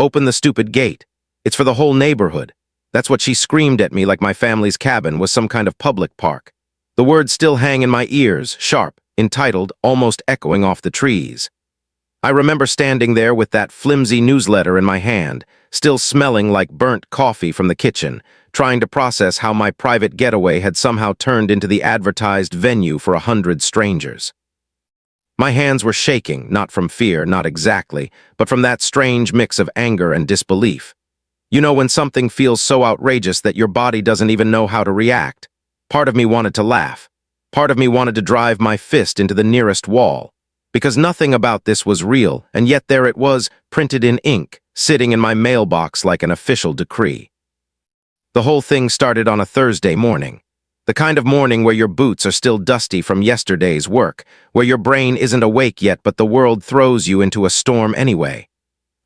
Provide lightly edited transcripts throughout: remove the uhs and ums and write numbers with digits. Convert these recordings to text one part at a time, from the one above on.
Open the stupid gate. It's for the whole neighborhood. That's what she screamed at me like my family's cabin was some kind of public park. The words still hang in my ears, sharp, entitled, almost echoing off the trees. I remember standing there with that flimsy newsletter in my hand, still smelling like burnt coffee from the kitchen, trying to process how my private getaway had somehow turned into the advertised venue for 100 strangers. My hands were shaking, not from fear, not exactly, but from that strange mix of anger and disbelief. You know when something feels so outrageous that your body doesn't even know how to react. Part of me wanted to laugh. Part of me wanted to drive my fist into the nearest wall. Because nothing about this was real, and yet there it was, printed in ink, sitting in my mailbox like an official decree. The whole thing started on a Thursday morning. The kind of morning where your boots are still dusty from yesterday's work, where your brain isn't awake yet but the world throws you into a storm anyway.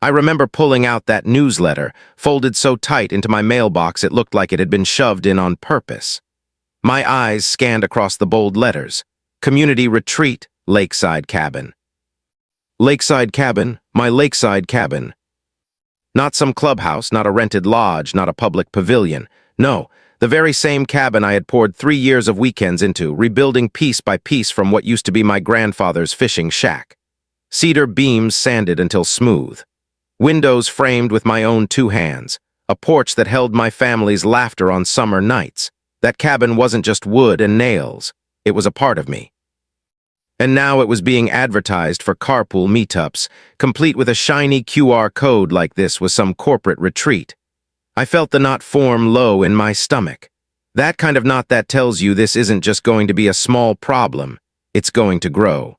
I remember pulling out that newsletter, folded so tight into my mailbox it looked like it had been shoved in on purpose. My eyes scanned across the bold letters. Community Retreat, Lakeside Cabin. Lakeside Cabin, my lakeside cabin. Not some clubhouse, not a rented lodge, not a public pavilion. No, the very same cabin I had poured 3 years of weekends into, rebuilding piece by piece from what used to be my grandfather's fishing shack. Cedar beams sanded until smooth. Windows framed with my own 2 hands. A porch that held my family's laughter on summer nights. That cabin wasn't just wood and nails. It was a part of me. And now it was being advertised for carpool meetups, complete with a shiny QR code like this was some corporate retreat. I felt the knot form low in my stomach. That kind of knot that tells you this isn't just going to be a small problem, it's going to grow.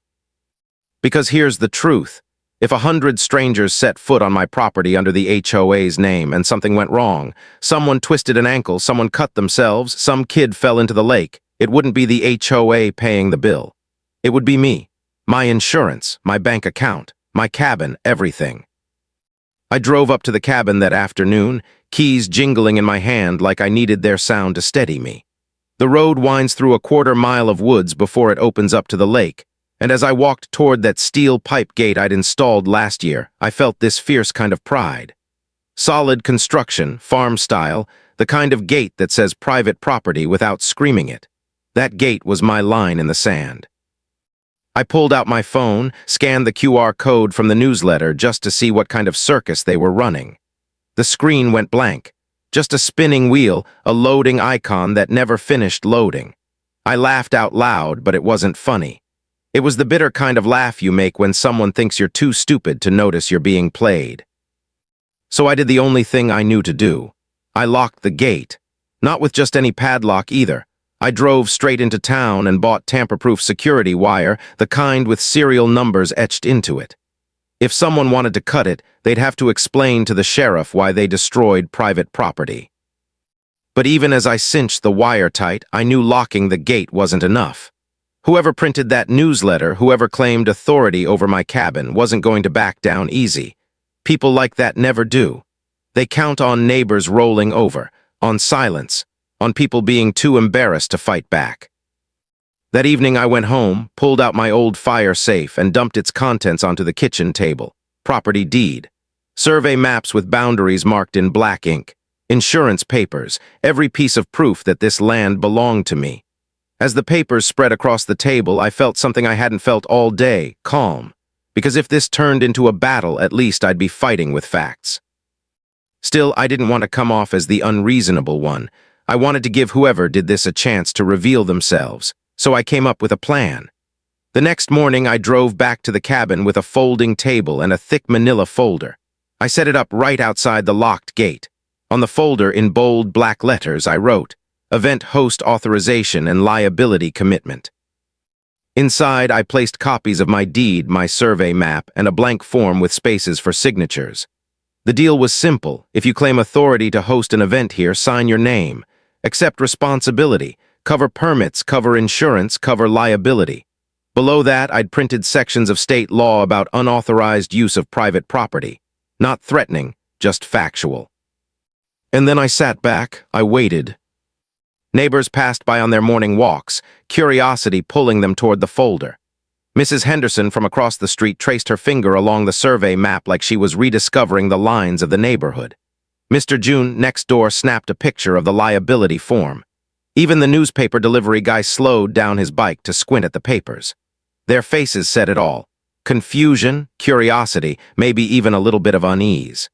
Because here's the truth. If 100 strangers set foot on my property under the HOA's name and something went wrong, someone twisted an ankle, someone cut themselves, some kid fell into the lake, it wouldn't be the HOA paying the bill. It would be me, my insurance, my bank account, my cabin, everything. I drove up to the cabin that afternoon, keys jingling in my hand like I needed their sound to steady me. The road winds through a 1/4 mile of woods before it opens up to the lake, and as I walked toward that steel pipe gate I'd installed last year, I felt this fierce kind of pride. Solid construction, farm style, the kind of gate that says private property without screaming it. That gate was my line in the sand. I pulled out my phone, scanned the QR code from the newsletter just to see what kind of circus they were running. The screen went blank. Just a spinning wheel, a loading icon that never finished loading. I laughed out loud, but it wasn't funny. It was the bitter kind of laugh you make when someone thinks you're too stupid to notice you're being played. So I did the only thing I knew to do. I locked the gate. Not with just any padlock either. I drove straight into town and bought tamper-proof security wire, the kind with serial numbers etched into it. If someone wanted to cut it, they'd have to explain to the sheriff why they destroyed private property. But even as I cinched the wire tight, I knew locking the gate wasn't enough. Whoever printed that newsletter, whoever claimed authority over my cabin, wasn't going to back down easy. People like that never do. They count on neighbors rolling over, on silence, on people being too embarrassed to fight back. That evening I went home, pulled out my old fire safe and dumped its contents onto the kitchen table. Property deed. Survey maps with boundaries marked in black ink. Insurance papers, every piece of proof that this land belonged to me. As the papers spread across the table, I felt something I hadn't felt all day, calm. Because if this turned into a battle, at least I'd be fighting with facts. Still, I didn't want to come off as the unreasonable one. I wanted to give whoever did this a chance to reveal themselves, so I came up with a plan. The next morning, I drove back to the cabin with a folding table and a thick manila folder. I set it up right outside the locked gate. On the folder, in bold black letters, I wrote, Event Host Authorization and Liability Commitment. Inside, I placed copies of my deed, my survey map, and a blank form with spaces for signatures. The deal was simple. If you claim authority to host an event here, sign your name. Accept responsibility, cover permits, cover insurance, cover liability. Below that, I'd printed sections of state law about unauthorized use of private property. Not threatening, just factual. And then I sat back, I waited. Neighbors passed by on their morning walks, curiosity pulling them toward the folder. Mrs. Henderson from across the street traced her finger along the survey map like she was rediscovering the lines of the neighborhood. Mr. June next door snapped a picture of the liability form. Even the newspaper delivery guy slowed down his bike to squint at the papers. Their faces said it all. Confusion, curiosity, maybe even a little bit of unease.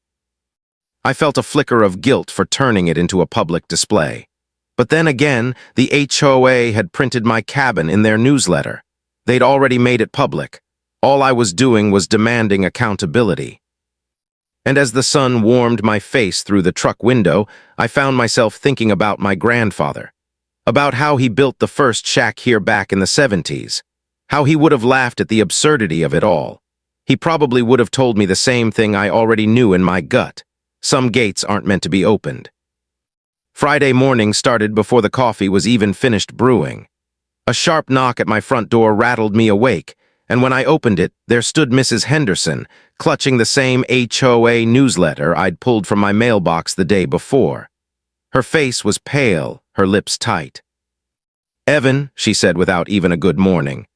I felt a flicker of guilt for turning it into a public display. But then again, the HOA had printed my cabin in their newsletter. They'd already made it public. All I was doing was demanding accountability. And as the sun warmed my face through the truck window, I found myself thinking about my grandfather. About how he built the first shack here back in the 70s. How he would have laughed at the absurdity of it all. He probably would have told me the same thing I already knew in my gut. Some gates aren't meant to be opened. Friday morning started before the coffee was even finished brewing. A sharp knock at my front door rattled me awake, and when I opened it, there stood Mrs. Henderson, clutching the same HOA newsletter I'd pulled from my mailbox the day before. Her face was pale, her lips tight. "Evan," she said without even a good morning.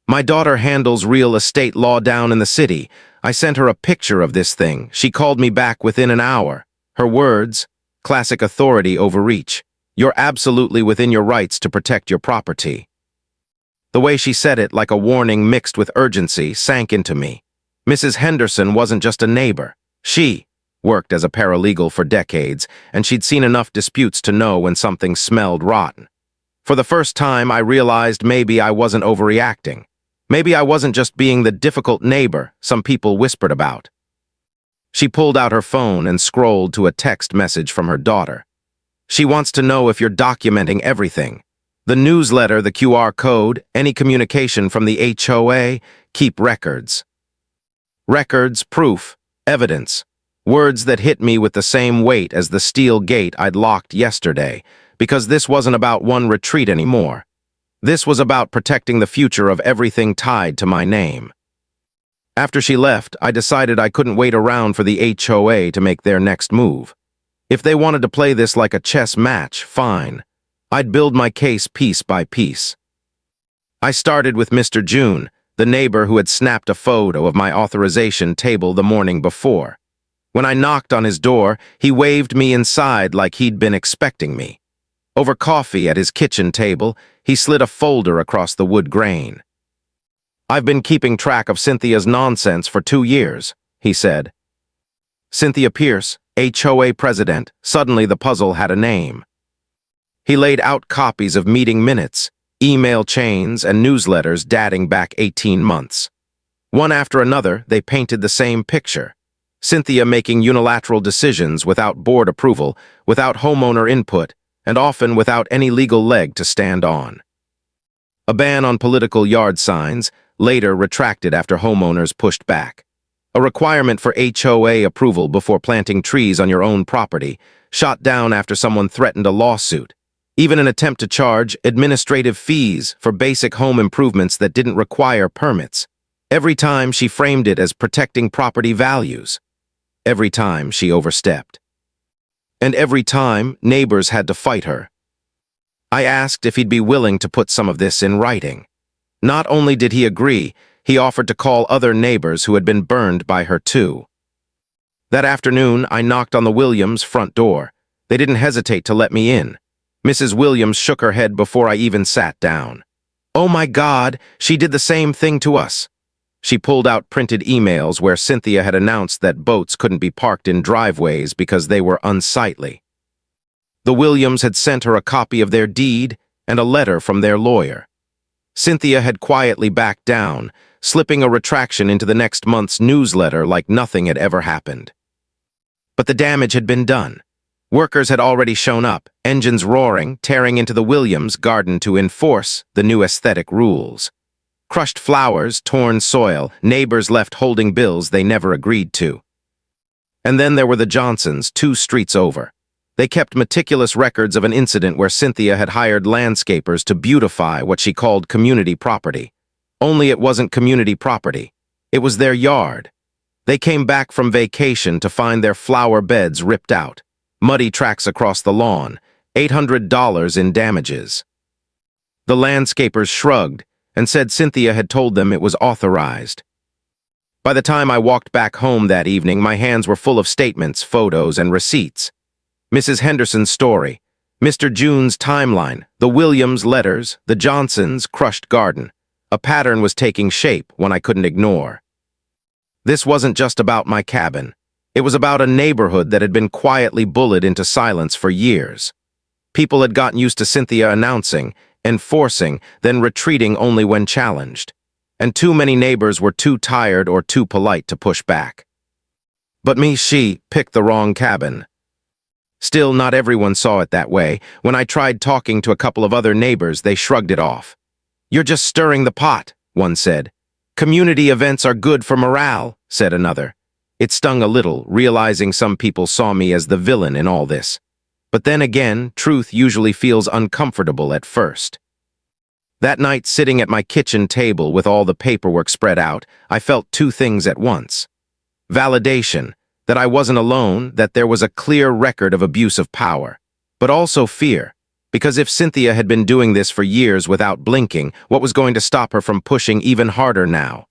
"My daughter handles real estate law down in the city. I sent her a picture of this thing. She called me back within an hour. Her words, classic authority overreach. You're absolutely within your rights to protect your property." The way she said it, like a warning mixed with urgency, sank into me. Mrs. Henderson wasn't just a neighbor. She worked as a paralegal for decades, and she'd seen enough disputes to know when something smelled rotten. For the first time, I realized maybe I wasn't overreacting. Maybe I wasn't just being the difficult neighbor some people whispered about. She pulled out her phone and scrolled to a text message from her daughter. "She wants to know if you're documenting everything. The newsletter, the QR code, any communication from the HOA, keep records." Records, proof, evidence. Words that hit me with the same weight as the steel gate I'd locked yesterday, because this wasn't about one retreat anymore. This was about protecting the future of everything tied to my name. After she left, I decided I couldn't wait around for the HOA to make their next move. If they wanted to play this like a chess match, fine. I'd build my case piece by piece. I started with Mr. June, the neighbor who had snapped a photo of my authorization table the morning before. When I knocked on his door, he waved me inside like he'd been expecting me. Over coffee at his kitchen table, he slid a folder across the wood grain. "I've been keeping track of Cynthia's nonsense for 2 years," he said. Cynthia Pierce, HOA president. Suddenly the puzzle had a name. He laid out copies of meeting minutes, email chains, and newsletters dating back 18 months. One after another, they painted the same picture. Cynthia making unilateral decisions without board approval, without homeowner input, and often without any legal leg to stand on. A ban on political yard signs, later retracted after homeowners pushed back. A requirement for HOA approval before planting trees on your own property, shot down after someone threatened a lawsuit. Even an attempt to charge administrative fees for basic home improvements that didn't require permits. Every time she framed it as protecting property values. Every time she overstepped. And every time neighbors had to fight her. I asked if he'd be willing to put some of this in writing. Not only did he agree, he offered to call other neighbors who had been burned by her too. That afternoon, I knocked on the Williams' front door. They didn't hesitate to let me in. Mrs. Williams shook her head before I even sat down. "Oh my God, she did the same thing to us." She pulled out printed emails where Cynthia had announced that boats couldn't be parked in driveways because they were unsightly. The Williams had sent her a copy of their deed and a letter from their lawyer. Cynthia had quietly backed down, slipping a retraction into the next month's newsletter like nothing had ever happened. But the damage had been done. Workers had already shown up, engines roaring, tearing into the Williams' garden to enforce the new aesthetic rules. Crushed flowers, torn soil, neighbors left holding bills they never agreed to. And then there were the Johnsons, 2 streets over. They kept meticulous records of an incident where Cynthia had hired landscapers to beautify what she called community property. Only it wasn't community property. It was their yard. They came back from vacation to find their flower beds ripped out. Muddy tracks across the lawn, $800 in damages. The landscapers shrugged, and said Cynthia had told them it was authorized. By the time I walked back home that evening, my hands were full of statements, photos, and receipts. Mrs. Henderson's story, Mr. June's timeline, the Williams letters, the Johnsons' crushed garden. A pattern was taking shape, one I couldn't ignore. This wasn't just about my cabin. It was about a neighborhood that had been quietly bullied into silence for years. People had gotten used to Cynthia announcing, enforcing, then retreating only when challenged. And too many neighbors were too tired or too polite to push back. But she picked the wrong cabin. Still, not everyone saw it that way. When I tried talking to a couple of other neighbors, they shrugged it off. "You're just stirring the pot," one said. "Community events are good for morale," said another. It stung a little, realizing some people saw me as the villain in all this. But then again, truth usually feels uncomfortable at first. That night, sitting at my kitchen table with all the paperwork spread out, I felt two things at once. Validation, that I wasn't alone, that there was a clear record of abuse of power. But also fear, because if Cynthia had been doing this for years without blinking, what was going to stop her from pushing even harder now?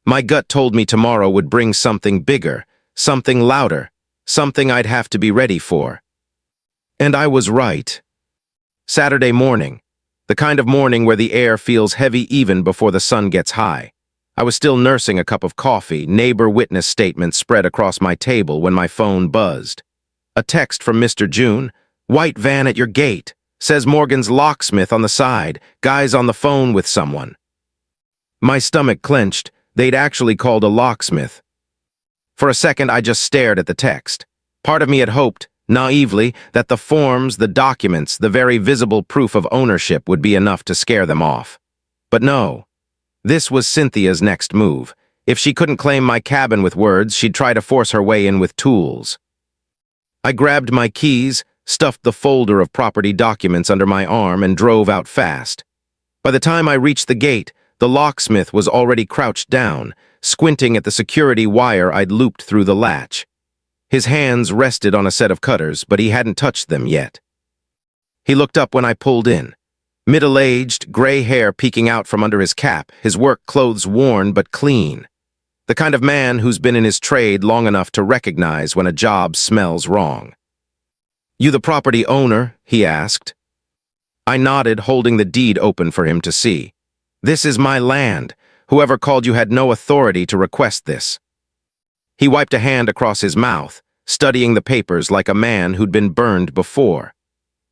My gut told me tomorrow would bring something bigger, something louder, something I'd have to be ready for. And I was right. Saturday morning, the kind of morning where the air feels heavy even before the sun gets high. I was still nursing a cup of coffee, neighbor witness statements spread across my table when my phone buzzed. A text from Mr. June, "White van at your gate, says Morgan's locksmith on the side, guy's on the phone with someone." My stomach clenched. They'd actually called a locksmith. For a second, I just stared at the text. Part of me had hoped, naively, that the forms, the documents, the very visible proof of ownership would be enough to scare them off. But no. This was Cynthia's next move. If she couldn't claim my cabin with words, she'd try to force her way in with tools. I grabbed my keys, stuffed the folder of property documents under my arm, and drove out fast. By the time I reached the gate, the locksmith was already crouched down, squinting at the security wire I'd looped through the latch. His hands rested on a set of cutters, but he hadn't touched them yet. He looked up when I pulled in. Middle-aged, gray hair peeking out from under his cap, his work clothes worn but clean. The kind of man who's been in his trade long enough to recognize when a job smells wrong. "You the property owner?" he asked. I nodded, holding the deed open for him to see. "This is my land. Whoever called you had no authority to request this." He wiped a hand across his mouth, studying the papers like a man who'd been burned before.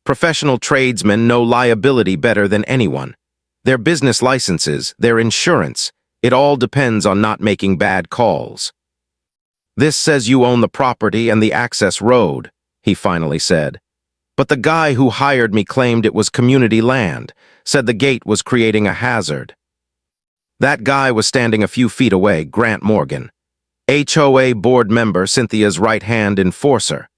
Professional tradesmen know liability better than anyone. Their business licenses, their insurance, it all depends on not making bad calls. "This says you own the property and the access road," he finally said. "But the guy who hired me claimed it was community land, said the gate was creating a hazard." That guy was standing a few feet away, Grant Morgan. HOA board member, Cynthia's right-hand enforcer.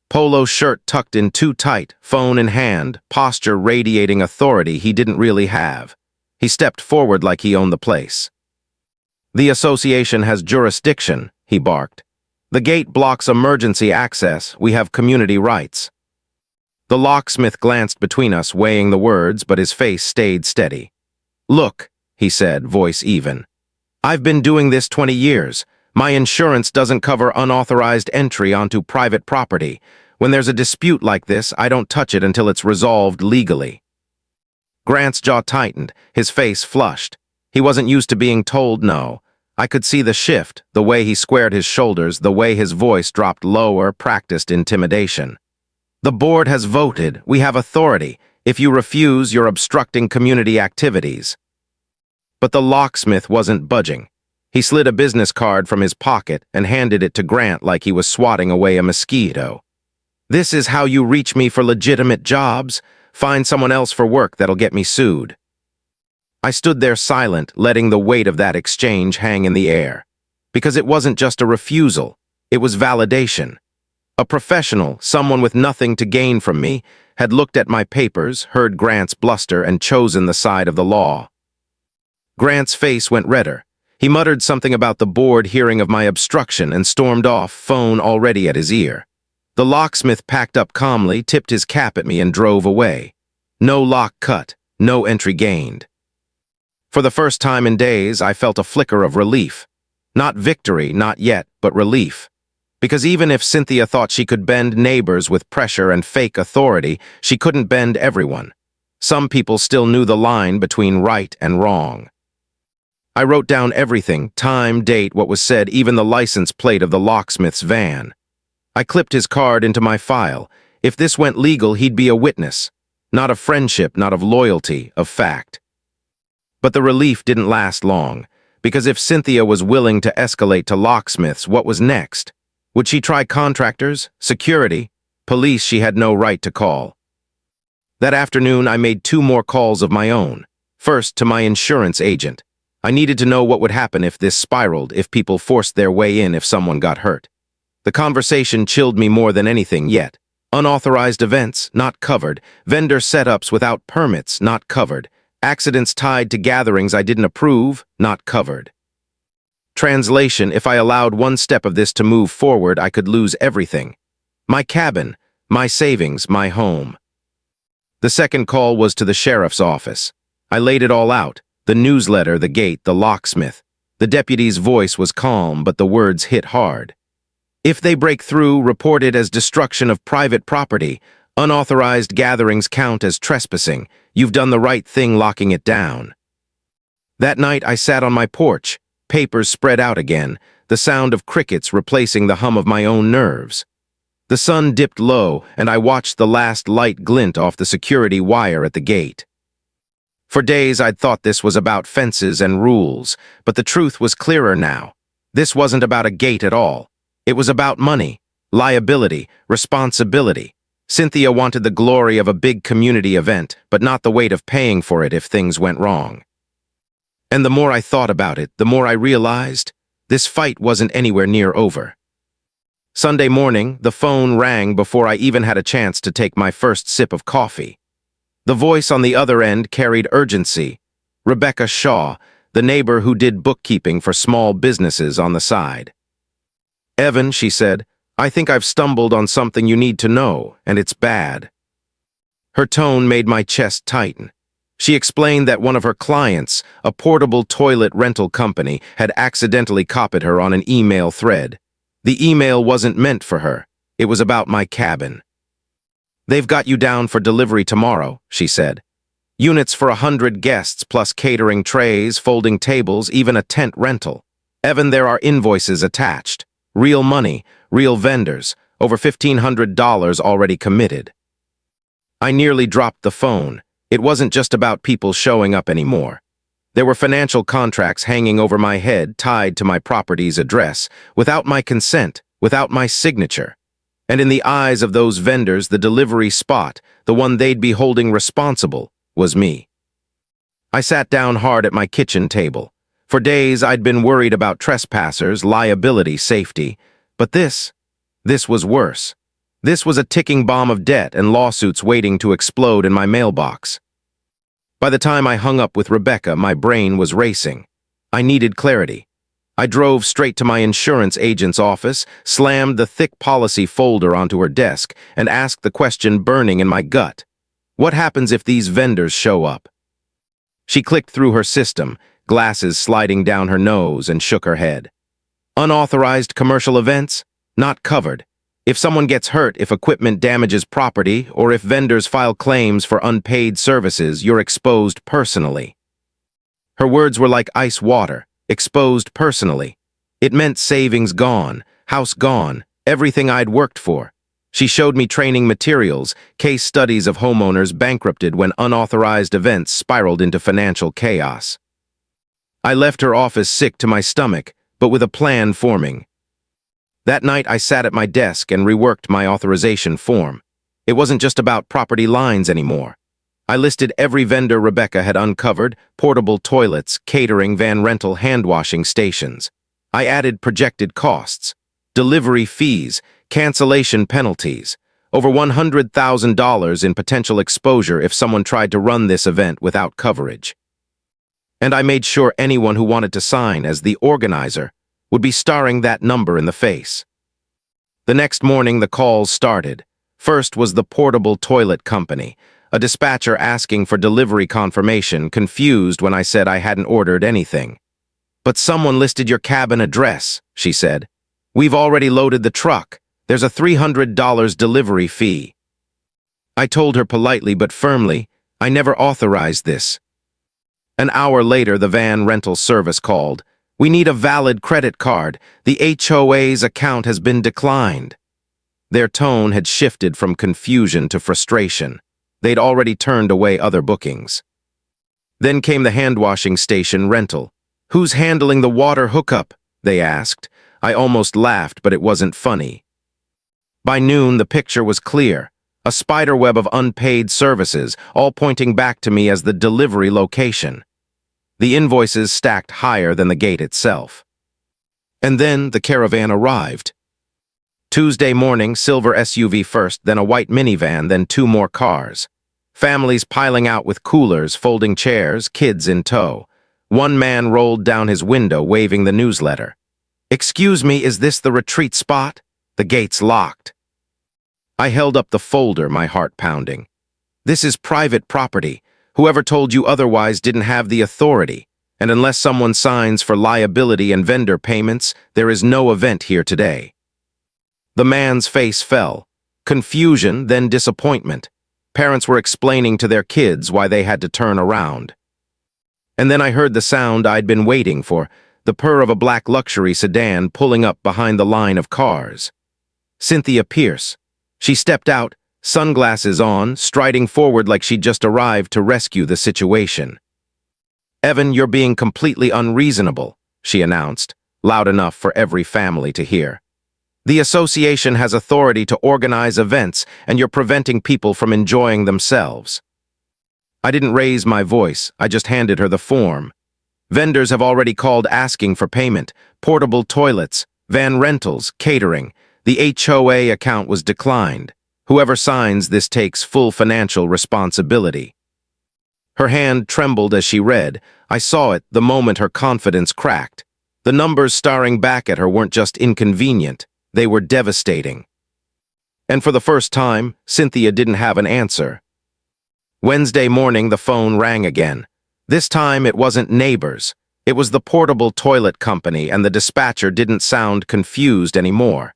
Polo shirt tucked in too tight, phone in hand, posture radiating authority he didn't really have. He stepped forward like he owned the place. "The association has jurisdiction," he barked. "The gate blocks emergency access. We have community rights." The locksmith glanced between us, weighing the words, but his face stayed steady. "Look," he said, voice even. "I've been doing this 20 years. My insurance doesn't cover unauthorized entry onto private property. When there's a dispute like this, I don't touch it until it's resolved legally." Grant's jaw tightened, his face flushed. He wasn't used to being told no. I could see the shift, the way he squared his shoulders, the way his voice dropped lower, practiced intimidation. "The board has voted. We have authority. If you refuse, you're obstructing community activities." But the locksmith wasn't budging. He slid a business card from his pocket and handed it to Grant like he was swatting away a mosquito. "This is how you reach me for legitimate jobs? Find someone else for work that'll get me sued." I stood there silent, letting the weight of that exchange hang in the air. Because it wasn't just a refusal, it was validation. A professional, someone with nothing to gain from me, had looked at my papers, heard Grant's bluster, and chosen the side of the law. Grant's face went redder. He muttered something about the board hearing of my obstruction and stormed off, phone already at his ear. The locksmith packed up calmly, tipped his cap at me, and drove away. No lock cut, no entry gained. For the first time in days, I felt a flicker of relief. Not victory, not yet, but relief. Because even if Cynthia thought she could bend neighbors with pressure and fake authority, she couldn't bend everyone. Some people still knew the line between right and wrong. I wrote down everything, time, date, what was said, even the license plate of the locksmith's van. I clipped his card into my file. If this went legal, he'd be a witness. Not of friendship, not of loyalty, of fact. But the relief didn't last long, because if Cynthia was willing to escalate to locksmiths, what was next? Would she try contractors, security, police she had no right to call? That afternoon, I made 2 more calls of my own. First, to my insurance agent. I needed to know what would happen if this spiraled, if people forced their way in, if someone got hurt. The conversation chilled me more than anything yet. Unauthorized events, not covered. Vendor setups without permits, not covered. Accidents tied to gatherings I didn't approve, not covered. Translation: if I allowed one step of this to move forward, I could lose everything. My cabin, my savings, my home. The second call was to the sheriff's office. I laid it all out. The newsletter, the gate, the locksmith. The deputy's voice was calm, but the words hit hard. If they break through, report it as destruction of private property. Unauthorized gatherings count as trespassing. You've done the right thing locking it down. That night, I sat on my porch, papers spread out again, the sound of crickets replacing the hum of my own nerves. The sun dipped low, and I watched the last light glint off the security wire at the gate. For days, I'd thought this was about fences and rules, but the truth was clearer now. This wasn't about a gate at all. It was about money, liability, responsibility. Cynthia wanted the glory of a big community event, but not the weight of paying for it if things went wrong. And the more I thought about it, the more I realized this fight wasn't anywhere near over. Sunday morning, the phone rang before I even had a chance to take my first sip of coffee. The voice on the other end carried urgency. Rebecca Shaw, the neighbor who did bookkeeping for small businesses on the side. "Evan," she said, "I think I've stumbled on something you need to know, and it's bad." Her tone made my chest tighten. She explained that one of her clients, a portable toilet rental company, had accidentally copied her on an email thread. The email wasn't meant for her. It was about my cabin. "They've got you down for delivery tomorrow," she said. "Units for 100 guests plus catering trays, folding tables, even a tent rental. Evan, there are invoices attached. Real money, real vendors, over $1,500 already committed." I nearly dropped the phone. It wasn't just about people showing up anymore. There were financial contracts hanging over my head tied to my property's address, without my consent, without my signature. And in the eyes of those vendors, the delivery spot, the one they'd be holding responsible, was me. I sat down hard at my kitchen table. For days, I'd been worried about trespassers, liability, safety. But this was worse. This was a ticking bomb of debt and lawsuits waiting to explode in my mailbox. By the time I hung up with Rebecca, my brain was racing. I needed clarity. I drove straight to my insurance agent's office, slammed the thick policy folder onto her desk, and asked the question burning in my gut. What happens if these vendors show up? She clicked through her system, glasses sliding down her nose, and shook her head. Unauthorized commercial events? Not covered. If someone gets hurt, if equipment damages property, or if vendors file claims for unpaid services, you're exposed personally. Her words were like ice water. Exposed personally. It meant savings gone, house gone, everything I'd worked for. She showed me training materials, case studies of homeowners bankrupted when unauthorized events spiraled into financial chaos. I left her office sick to my stomach, but with a plan forming. That night I sat at my desk and reworked my authorization form. It wasn't just about property lines anymore. I listed every vendor Rebecca had uncovered: portable toilets, catering, van rental, hand-washing stations. I added projected costs, delivery fees, cancellation penalties, over $100,000 in potential exposure if someone tried to run this event without coverage. And I made sure anyone who wanted to sign as the organizer would be staring that number in the face. The next morning, the calls started. First was the portable toilet company, a dispatcher asking for delivery confirmation, confused when I said I hadn't ordered anything. "But someone listed your cabin address," she said. "We've already loaded the truck. There's a $300 delivery fee." I told her politely but firmly, I never authorized this. An hour later, the van rental service called. "We need a valid credit card. The HOA's account has been declined." Their tone had shifted from confusion to frustration. They'd already turned away other bookings. Then came the hand-washing station rental. "Who's handling the water hookup?" they asked. I almost laughed, but it wasn't funny. By noon, the picture was clear. A spiderweb of unpaid services, all pointing back to me as the delivery location. The invoices stacked higher than the gate itself. And then the caravan arrived. Tuesday morning, silver SUV first, then a white minivan, then 2 more cars. Families piling out with coolers, folding chairs, kids in tow. One man rolled down his window, waving the newsletter. "Excuse me, is this the retreat spot?" "The gate's locked." I held up the folder, my heart pounding. "This is private property. Whoever told you otherwise didn't have the authority. And unless someone signs for liability and vendor payments, there is no event here today." The man's face fell. Confusion, then disappointment. Parents were explaining to their kids why they had to turn around. And then I heard the sound I'd been waiting for, the purr of a black luxury sedan pulling up behind the line of cars. Cynthia Pierce. She stepped out, sunglasses on, striding forward like she'd just arrived to rescue the situation. "Evan, you're being completely unreasonable," she announced, loud enough for every family to hear. "The association has authority to organize events, and you're preventing people from enjoying themselves." I didn't raise my voice, I just handed her the form. Vendors have already called asking for payment, portable toilets, van rentals, catering. The HOA account was declined. Whoever signs this takes full financial responsibility. Her hand trembled as she read. I saw it the moment her confidence cracked. The numbers staring back at her weren't just inconvenient. They were devastating. And for the first time, Cynthia didn't have an answer. Wednesday morning, the phone rang again. This time, it wasn't neighbors. It was the portable toilet company, and the dispatcher didn't sound confused anymore.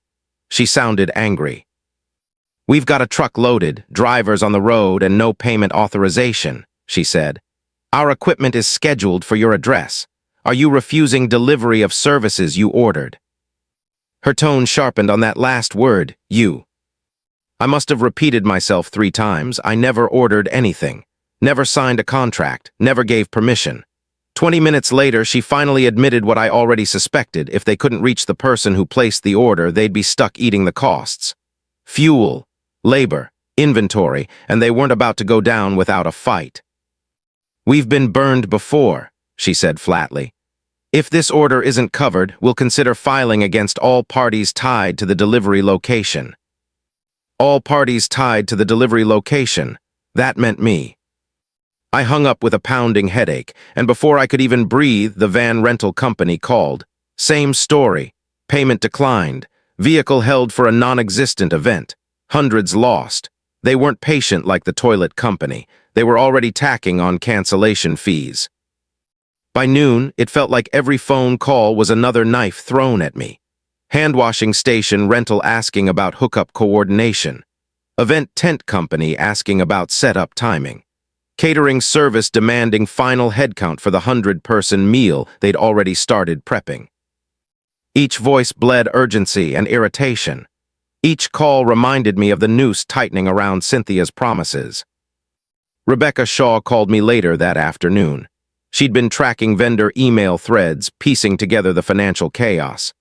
She sounded angry. "We've got a truck loaded, drivers on the road, and no payment authorization," she said. "Our equipment is scheduled for your address. Are you refusing delivery of services you ordered?" Her tone sharpened on that last word, "you." I must have repeated myself 3 times. I never ordered anything, never signed a contract, never gave permission. 20 minutes later, she finally admitted what I already suspected. If they couldn't reach the person who placed the order, they'd be stuck eating the costs. Fuel, labor, inventory, and they weren't about to go down without a fight. "We've been burned before," she said flatly. "If this order isn't covered, we'll consider filing against all parties tied to the delivery location." All parties tied to the delivery location. That meant me. I hung up with a pounding headache, and before I could even breathe, the van rental company called. Same story. Payment declined. Vehicle held for a non-existent event. Hundreds lost. They weren't patient like the toilet company. They were already tacking on cancellation fees. By noon, it felt like every phone call was another knife thrown at me. Hand-washing station rental asking about hookup coordination. Event tent company asking about setup timing. Catering service demanding final headcount for the 100-person meal they'd already started prepping. Each voice bled urgency and irritation. Each call reminded me of the noose tightening around Cynthia's promises. Rebecca Shaw called me later that afternoon. She'd been tracking vendor email threads, piecing together the financial chaos.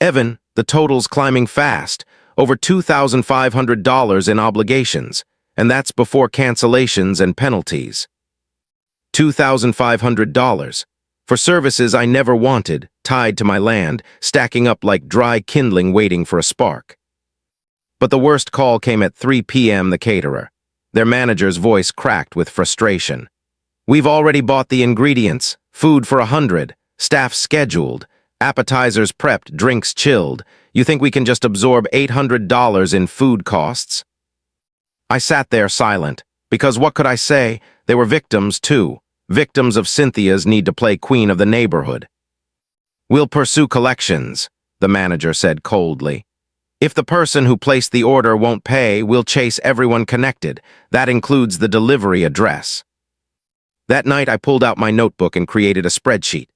"Evan, the total's climbing fast, over $2,500 in obligations, and that's before cancellations and penalties." $2,500 for services I never wanted, tied to my land, stacking up like dry kindling waiting for a spark. But the worst call came at 3 p.m. The caterer. Their manager's voice cracked with frustration. "We've already bought the ingredients, food for 100, staff scheduled, appetizers prepped, drinks chilled. You think we can just absorb $800 in food costs?" I sat there silent, Because what could I say? They were victims, too. Victims of Cynthia's need to play queen of the neighborhood. "We'll pursue collections," the manager said coldly. "If the person who placed the order won't pay, we'll chase everyone connected. That includes the delivery address." That night, I pulled out my notebook and created a spreadsheet,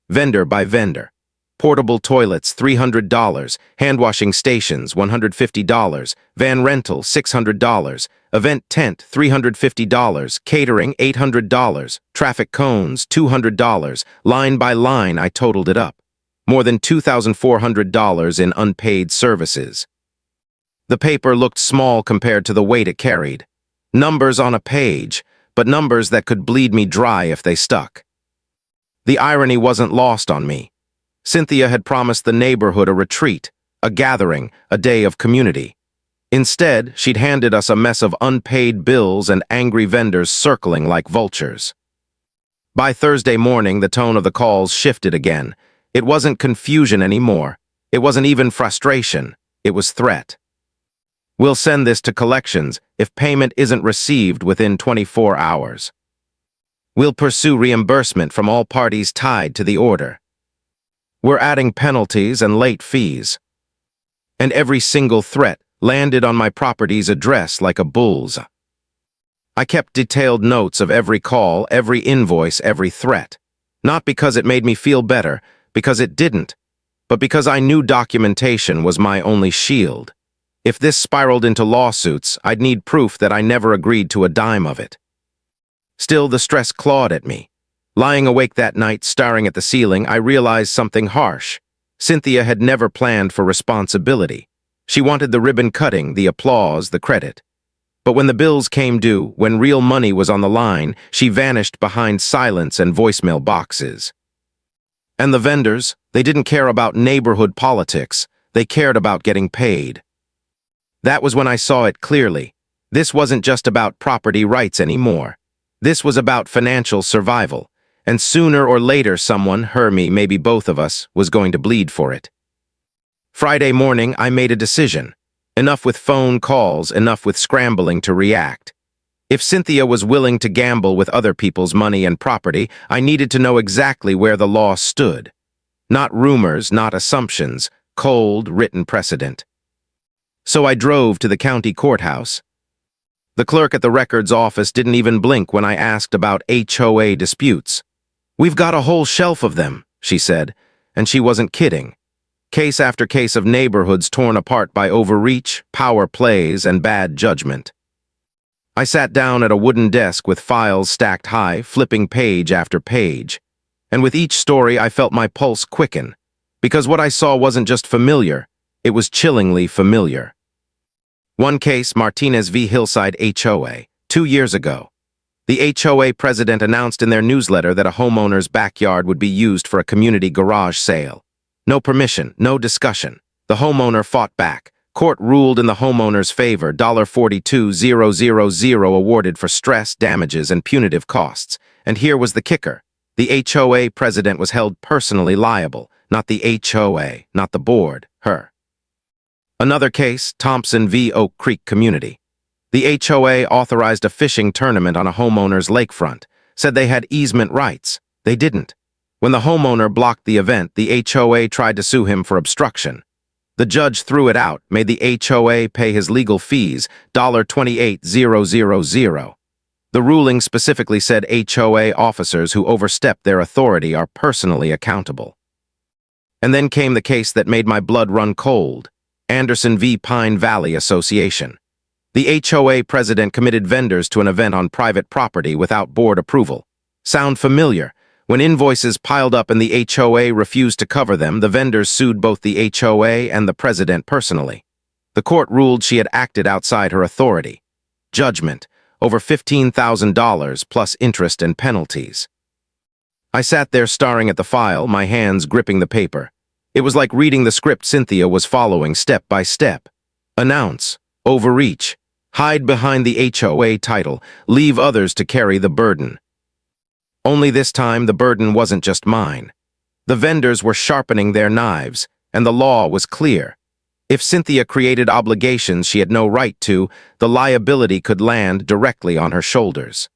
vendor by vendor. Portable toilets, $300. Hand-washing stations, $150. Van rental, $600. Event tent, $350. Catering, $800. Traffic cones, $200. Line by line, I totaled it up. More than $2,400 in unpaid services. The paper looked small compared to the weight it carried. Numbers on a page, but numbers that could bleed me dry if they stuck. The irony wasn't lost on me. Cynthia had promised the neighborhood a retreat, a gathering, a day of community. Instead, she'd handed us a mess of unpaid bills and angry vendors circling like vultures. By Thursday morning, the tone of the calls shifted again. It wasn't confusion anymore. It wasn't even frustration. It was threat. "We'll send this to collections if payment isn't received within 24 hours. We'll pursue reimbursement from all parties tied to the order. We're adding penalties and late fees." And every single threat landed on my property's address like a bull's. I kept detailed notes of every call, every invoice, every threat. Not because it made me feel better, because it didn't, but because I knew documentation was my only shield. If this spiraled into lawsuits, I'd need proof that I never agreed to a dime of it. Still, the stress clawed at me. Lying awake that night, staring at the ceiling, I realized something harsh. Cynthia had never planned for responsibility. She wanted the ribbon cutting, the applause, the credit. But when the bills came due, when real money was on the line, she vanished behind silence and voicemail boxes. And the vendors, they didn't care about neighborhood politics. They cared about getting paid. That was when I saw it clearly. This wasn't just about property rights anymore. This was about financial survival. And sooner or later someone, her, me, maybe both of us, was going to bleed for it. Friday morning, I made a decision. Enough with phone calls, enough with scrambling to react. If Cynthia was willing to gamble with other people's money and property, I needed to know exactly where the law stood. Not rumors, not assumptions, cold, written precedent. So I drove to the county courthouse. The clerk at the records office didn't even blink when I asked about HOA disputes. "We've got a whole shelf of them," she said, and she wasn't kidding. Case after case of neighborhoods torn apart by overreach, power plays, and bad judgment. I sat down at a wooden desk with files stacked high, flipping page after page. And with each story, I felt my pulse quicken, because what I saw wasn't just familiar, it was chillingly familiar. One case, Martinez v. Hillside HOA, 2 years ago. The HOA president announced in their newsletter that a homeowner's backyard would be used for a community garage sale. No permission, no discussion. The homeowner fought back. Court ruled in the homeowner's favor, $42,000 awarded for stress, damages, and punitive costs. And here was the kicker. The HOA president was held personally liable, not the HOA, not the board, her. Another case, Thompson v. Oak Creek Community. The HOA authorized a fishing tournament on a homeowner's lakefront, said they had easement rights. They didn't. When the homeowner blocked the event, the HOA tried to sue him for obstruction. The judge threw it out, made the HOA pay his legal fees, $28,000. The ruling specifically said HOA officers who overstep their authority are personally accountable. And then came the case that made my blood run cold, Anderson v. Pine Valley Association. The HOA president committed vendors to an event on private property without board approval. Sound familiar? When invoices piled up and the HOA refused to cover them, the vendors sued both the HOA and the president personally. The court ruled she had acted outside her authority. Judgment, over $15,000 plus interest and penalties. I sat there staring at the file, my hands gripping the paper. It was like reading the script Cynthia was following step by step. Announce, overreach, hide behind the HOA title, leave others to carry the burden. Only this time, the burden wasn't just mine. The vendors were sharpening their knives, and the law was clear. If Cynthia created obligations she had no right to, the liability could land directly on her shoulders.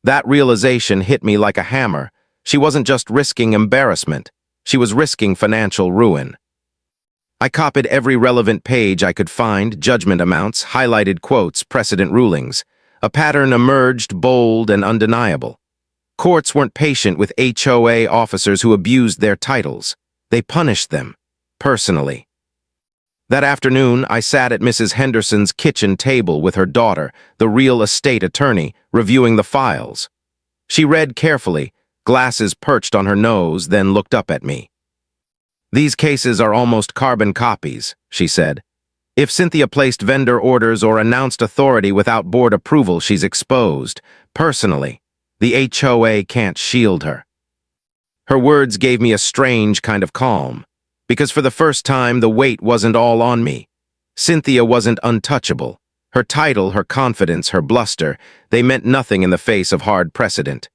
That realization hit me like a hammer. She wasn't just risking embarrassment. She was risking financial ruin. I copied every relevant page I could find, judgment amounts, highlighted quotes, precedent rulings. A pattern emerged, bold and undeniable. Courts weren't patient with HOA officers who abused their titles. They punished them, personally. That afternoon, I sat at Mrs. Henderson's kitchen table with her daughter, the real estate attorney, reviewing the files. She read carefully, glasses perched on her nose, then looked up at me. "These cases are almost carbon copies," she said. "If Cynthia placed vendor orders or announced authority without board approval, she's exposed. Personally, the HOA can't shield her." Her words gave me a strange kind of calm, because for the first time the weight wasn't all on me. Cynthia wasn't untouchable. Her title, her confidence, her bluster, they meant nothing in the face of hard precedent.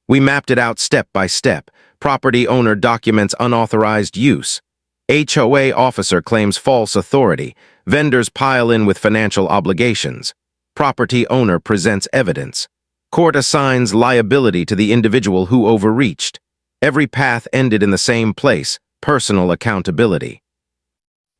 We mapped it out step by step. Property owner documents unauthorized use. HOA officer claims false authority. Vendors pile in with financial obligations. Property owner presents evidence. Court assigns liability to the individual who overreached. Every path ended in the same place: personal accountability.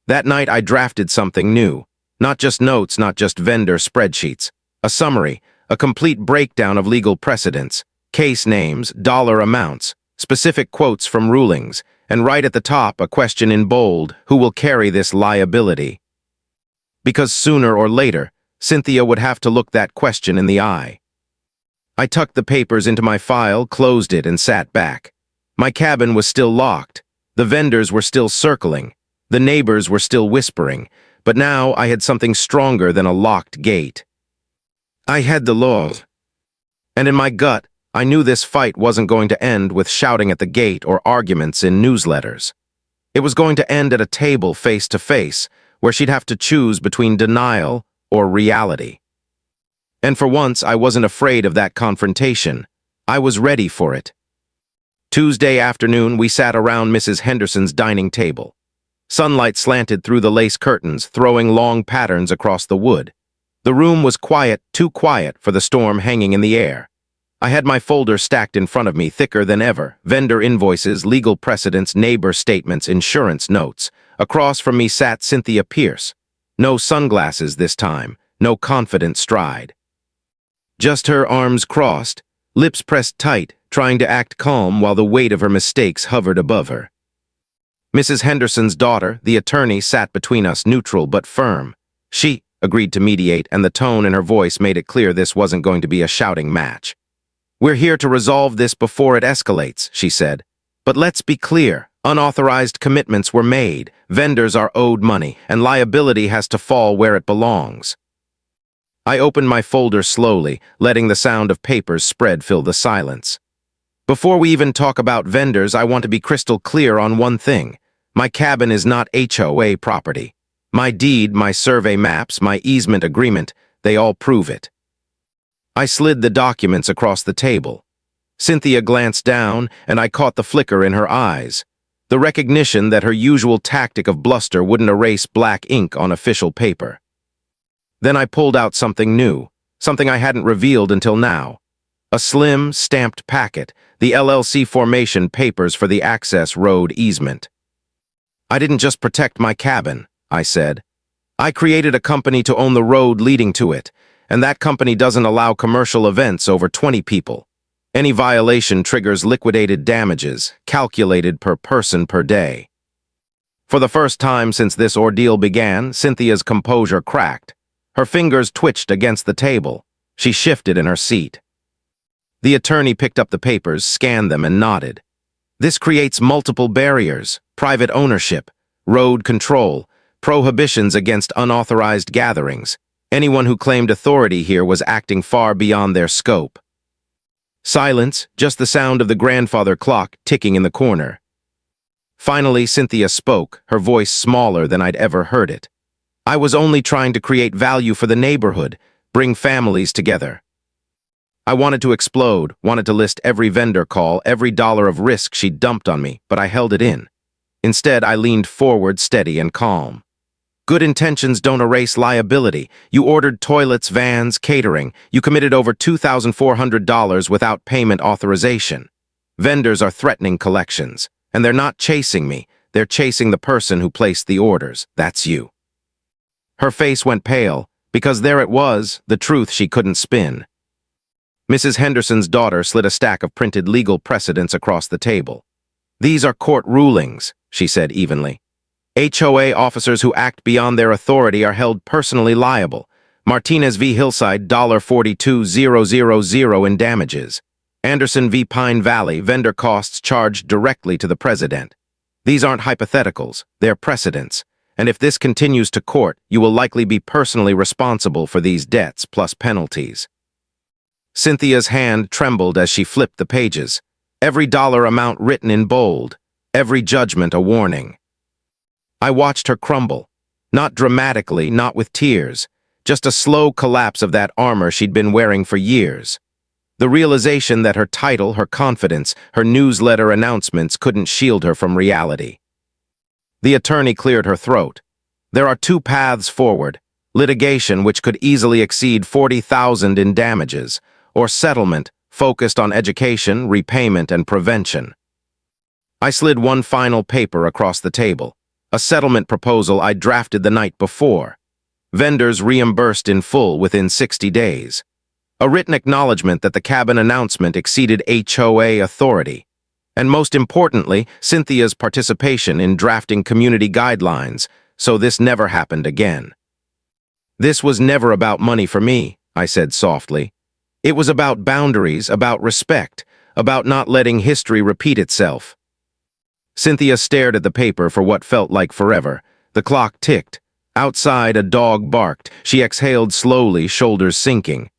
That night I drafted something new. Not just notes, not just vendor spreadsheets. A summary, a complete breakdown of legal precedents, case names, dollar amounts, specific quotes from rulings, and right at the top a question in bold: who will carry this liability? Because sooner or later, Cynthia would have to look that question in the eye. I tucked the papers into my file, closed it, and sat back. My cabin was still locked. The vendors were still circling. The neighbors were still whispering. But now I had something stronger than a locked gate. I had the law. And in my gut, I knew this fight wasn't going to end with shouting at the gate or arguments in newsletters. It was going to end at a table face to face, where she'd have to choose between denial or reality. And for once, I wasn't afraid of that confrontation. I was ready for it. Tuesday afternoon, we sat around Mrs. Henderson's dining table. Sunlight slanted through the lace curtains, throwing long patterns across the wood. The room was quiet, too quiet for the storm hanging in the air. I had my folder stacked in front of me, thicker than ever: vendor invoices, legal precedents, neighbor statements, insurance notes. Across from me sat Cynthia Pierce. No sunglasses this time, no confident stride. Just her arms crossed, lips pressed tight, trying to act calm while the weight of her mistakes hovered above her. Mrs. Henderson's daughter, the attorney, sat between us, neutral but firm. She agreed to mediate, and the tone in her voice made it clear this wasn't going to be a shouting match. "We're here to resolve this before it escalates," she said. "But let's be clear, unauthorized commitments were made, vendors are owed money, and liability has to fall where it belongs." I opened my folder slowly, letting the sound of papers spread fill the silence. "Before we even talk about vendors, I want to be crystal clear on one thing. My cabin is not HOA property. My deed, my survey maps, my easement agreement, they all prove it." I slid the documents across the table. Cynthia glanced down, and I caught the flicker in her eyes. The recognition that her usual tactic of bluster wouldn't erase black ink on official paper. Then I pulled out something new, something I hadn't revealed until now. A slim, stamped packet, the LLC formation papers for the access road easement. "I didn't just protect my cabin," I said. "I created a company to own the road leading to it, and that company doesn't allow commercial events over 20 people. Any violation triggers liquidated damages, calculated per person per day." For the first time since this ordeal began, Cynthia's composure cracked. Her fingers twitched against the table. She shifted in her seat. The attorney picked up the papers, scanned them, and nodded. "This creates multiple barriers: private ownership, road control, prohibitions against unauthorized gatherings. Anyone who claimed authority here was acting far beyond their scope." Silence, just the sound of the grandfather clock ticking in the corner. Finally, Cynthia spoke, her voice smaller than I'd ever heard it. "I was only trying to create value for the neighborhood, bring families together." I wanted to explode, wanted to list every vendor call, every dollar of risk she'd dumped on me, but I held it in. Instead, I leaned forward, steady and calm. Good intentions don't erase liability. You ordered toilets, vans, catering. You committed over $2,400 without payment authorization. Vendors are threatening collections, and they're not chasing me. They're chasing the person who placed the orders. That's you. Her face went pale, because there it was, the truth she couldn't spin. Mrs. Henderson's daughter slid a stack of printed legal precedents across the table. "These are court rulings," she said evenly. "HOA officers who act beyond their authority are held personally liable. Martinez v. Hillside, $42,000 in damages. Anderson v. Pine Valley, vendor costs charged directly to the president. These aren't hypotheticals, they're precedents. And if this continues to court, you will likely be personally responsible for these debts plus penalties." Cynthia's hand trembled as she flipped the pages, every dollar amount written in bold, every judgment a warning. I watched her crumble, not dramatically, not with tears, just a slow collapse of that armor she'd been wearing for years. The realization that her title, her confidence, her newsletter announcements couldn't shield her from reality. The attorney cleared her throat. "There are two paths forward: litigation, which could easily exceed $40,000 in damages, or settlement, focused on education, repayment, and prevention." I slid one final paper across the table, a settlement proposal I'd drafted the night before. Vendors reimbursed in full within 60 days. A written acknowledgement that the cabin announcement exceeded HOA authority. And most importantly, Cynthia's participation in drafting community guidelines, so this never happened again. "This was never about money for me," I said softly. "It was about boundaries, about respect, about not letting history repeat itself." Cynthia stared at the paper for what felt like forever. The clock ticked. Outside, a dog barked. She exhaled slowly, shoulders sinking.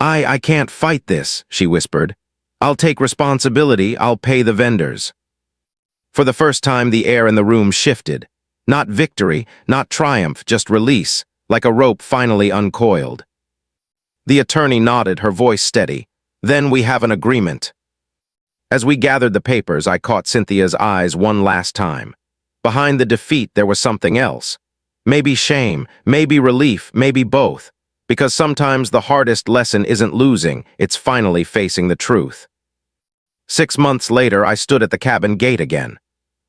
I can't fight this," she whispered. "I'll take responsibility, I'll pay the vendors." For the first time, the air in the room shifted. Not victory, not triumph, just release, like a rope finally uncoiled. The attorney nodded, her voice steady. "Then we have an agreement." As we gathered the papers, I caught Cynthia's eyes one last time. Behind the defeat, there was something else. Maybe shame, maybe relief, maybe both. Because sometimes the hardest lesson isn't losing, it's finally facing the truth. 6 months later, I stood at the cabin gate again.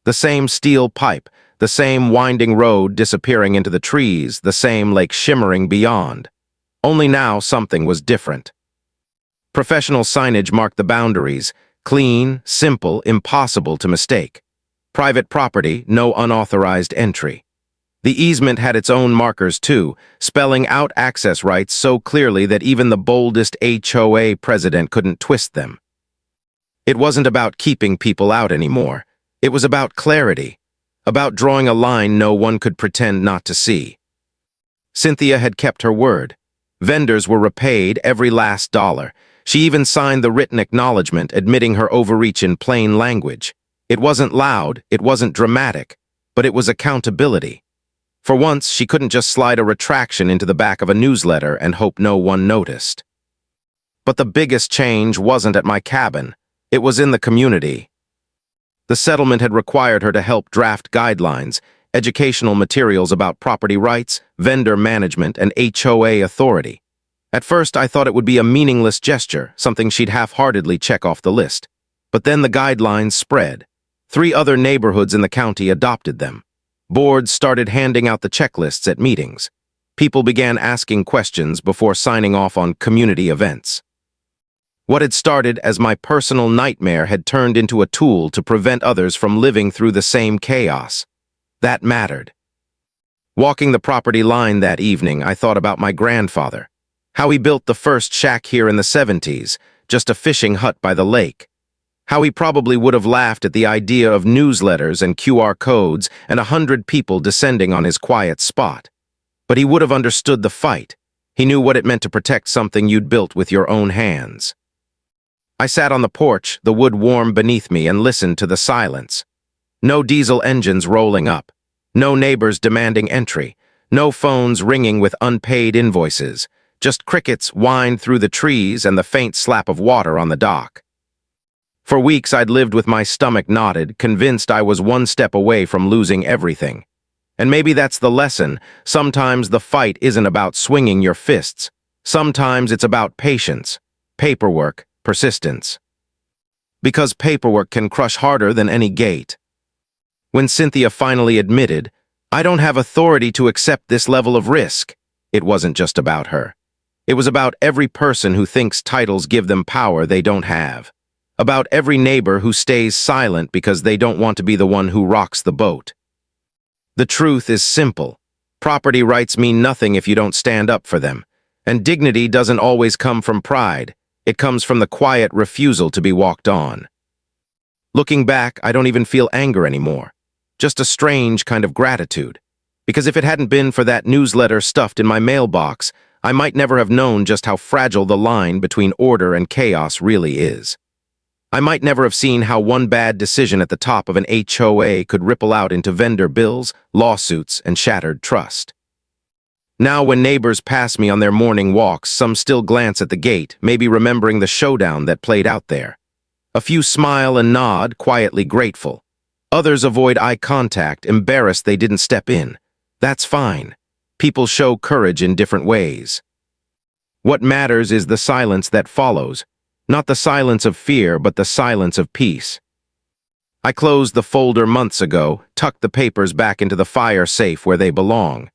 The same steel pipe, the same winding road disappearing into the trees, the same lake shimmering beyond. Only now something was different. Professional signage marked the boundaries, clean, simple, impossible to mistake. Private property, no unauthorized entry. The easement had its own markers too, spelling out access rights so clearly that even the boldest HOA president couldn't twist them. It wasn't about keeping people out anymore. It was about clarity, about drawing a line no one could pretend not to see. Cynthia had kept her word. Vendors were repaid every last dollar. She even signed the written acknowledgement admitting her overreach in plain language. It wasn't loud, it wasn't dramatic, but it was accountability. For once, she couldn't just slide a retraction into the back of a newsletter and hope no one noticed. But the biggest change wasn't at my cabin. It was in the community. The settlement had required her to help draft guidelines, educational materials about property rights, vendor management, and HOA authority. At first, I thought it would be a meaningless gesture, something she'd half-heartedly check off the list. But then the guidelines spread. 3 other neighborhoods in the county adopted them. Boards started handing out the checklists at meetings. People began asking questions before signing off on community events. What had started as my personal nightmare had turned into a tool to prevent others from living through the same chaos. That mattered. Walking the property line that evening, I thought about my grandfather. How he built the first shack here in the 70s, just a fishing hut by the lake. How he probably would have laughed at the idea of newsletters and QR codes and 100 people descending on his quiet spot. But he would have understood the fight. He knew what it meant to protect something you'd built with your own hands. I sat on the porch, the wood warm beneath me, and listened to the silence. No diesel engines rolling up. No neighbors demanding entry. No phones ringing with unpaid invoices. Just crickets whined through the trees and the faint slap of water on the dock. For weeks, I'd lived with my stomach knotted, convinced I was one step away from losing everything. And maybe that's the lesson. Sometimes the fight isn't about swinging your fists. Sometimes it's about patience, paperwork, persistence. Because paperwork can crush harder than any gate. When Cynthia finally admitted, "I don't have authority to accept this level of risk," it wasn't just about her. It was about every person who thinks titles give them power they don't have. About every neighbor who stays silent because they don't want to be the one who rocks the boat. The truth is simple. Property rights mean nothing if you don't stand up for them. And dignity doesn't always come from pride. It comes from the quiet refusal to be walked on. Looking back, I don't even feel anger anymore. Just a strange kind of gratitude. Because if it hadn't been for that newsletter stuffed in my mailbox, I might never have known just how fragile the line between order and chaos really is. I might never have seen how one bad decision at the top of an HOA could ripple out into vendor bills, lawsuits, and shattered trust. Now when neighbors pass me on their morning walks, some still glance at the gate, maybe remembering the showdown that played out there. A few smile and nod, quietly grateful. Others avoid eye contact, embarrassed they didn't step in. That's fine. People show courage in different ways. What matters is the silence that follows. Not the silence of fear, but the silence of peace. I closed the folder months ago, tucked the papers back into the fire safe where they belong.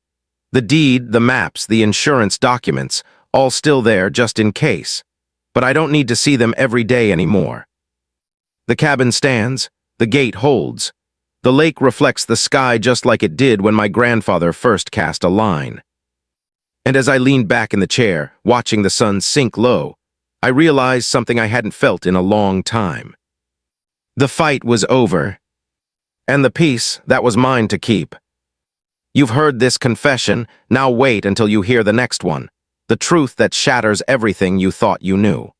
The deed, the maps, the insurance documents, all still there just in case. But I don't need to see them every day anymore. The cabin stands, the gate holds. The lake reflects the sky just like it did when my grandfather first cast a line. And as I leaned back in the chair, watching the sun sink low, I realized something I hadn't felt in a long time. The fight was over. And the peace, that was mine to keep. You've heard this confession, now wait until you hear the next one. The truth that shatters everything you thought you knew.